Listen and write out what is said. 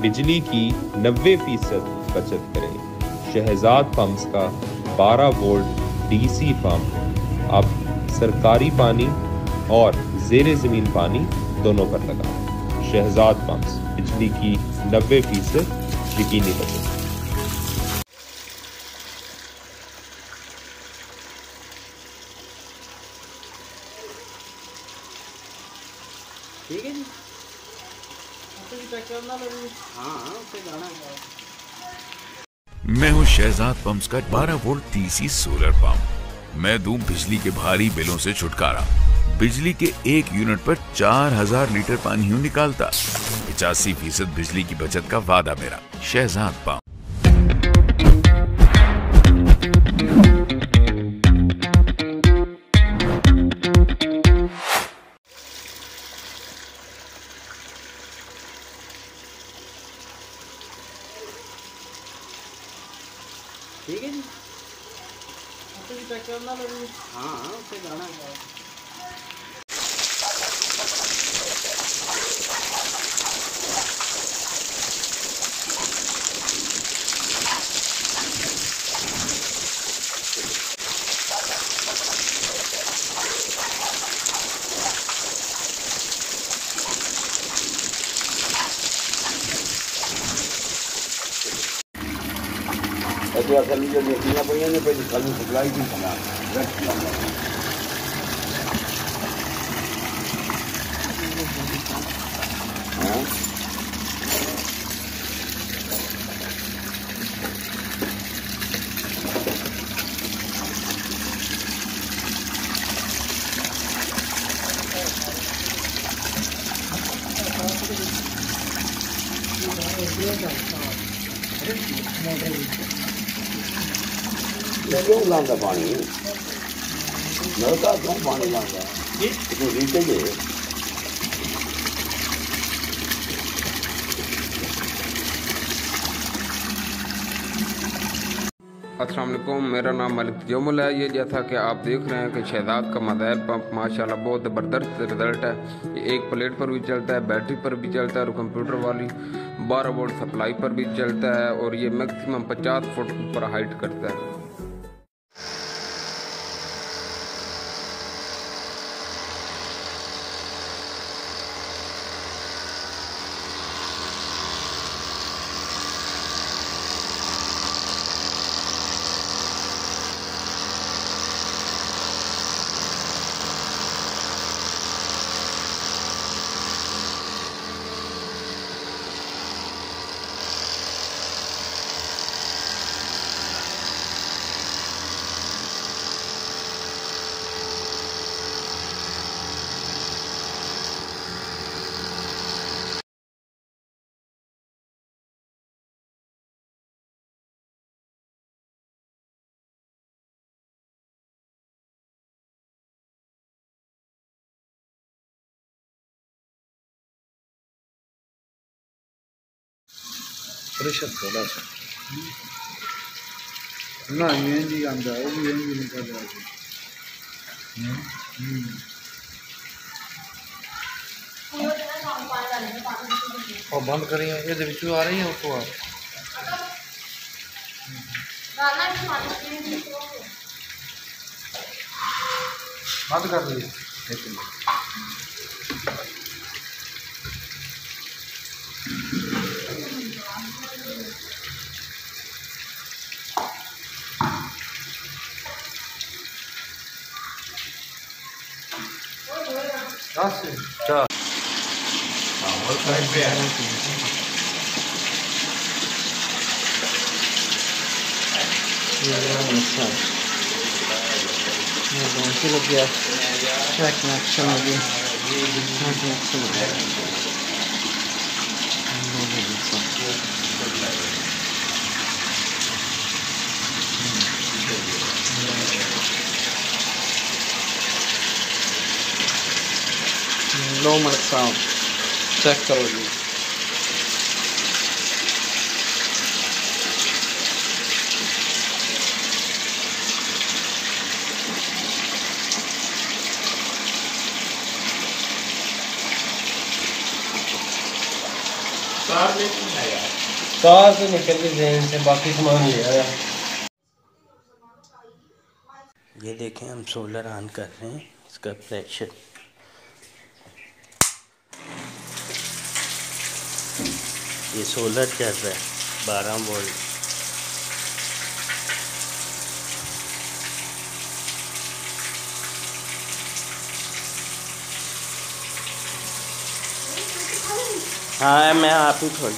बिजली की 90% बचत करें। शहजाद पंप्स का 12 वोल्ट डीसी पंप अब सरकारी पानी और ज़ेरे ज़मीन पानी दोनों पर लगा। शहजाद पंप्स, बिजली की 90% यकीनी बचत। ठीक है जी, चेक करना लगी। हाँ उससे जाना है। मैं हूं शहजाद पंप्स का 12 वोल्ट डीसी सोलर पंप। मैं दूं बिजली के भारी बिलों से छुटकारा। बिजली के 1 यूनिट पर 4000 लीटर पानी यूं निकालता। 85% बिजली की बचत का वादा मेरा। शहजाद पंप। ठीक है जी, चेक करना लगी। हाँ उससे जाना है। ऐसे असल में जो देखना पड़ेगा ना, पहले कल सप्लाई की खाना रख दिया। क्यों लाता पानी नलका, क्यों पानी लाता तो लीकेज है। अस्सलाम वालेकुम, मेरा नाम मलिक जमुल है। ये जैसा कि आप देख रहे हैं कि शहजाद का मोबाइल पंप माशाल्लाह बहुत ज़बरदस्त रिज़ल्ट है। ये एक प्लेट पर भी चलता है, बैटरी पर भी चलता है और कंप्यूटर वाली 12 वोल्ट सप्लाई पर भी चलता है और ये मैक्सिमम 50 फुट ऊपर हाइट करता है। प्रेशर थोड़ा सा ना एंजी आंदा है, वो भी एंजी निकल रहा है। और बंद करिए, ये विचू आ रही है उसको बंद कर दीजिए। लग गया कनेक्शन हो गया। लो मलिक साहब चेक करो जी। कार से निकल के जहन से बाकी सामान ले आया। ये देखें हम सोलर ऑन कर रहे हैं, इसका प्रेशर ये सोलर चल रहा है 12 वोल्ट। हाँ मैं आप ही खोल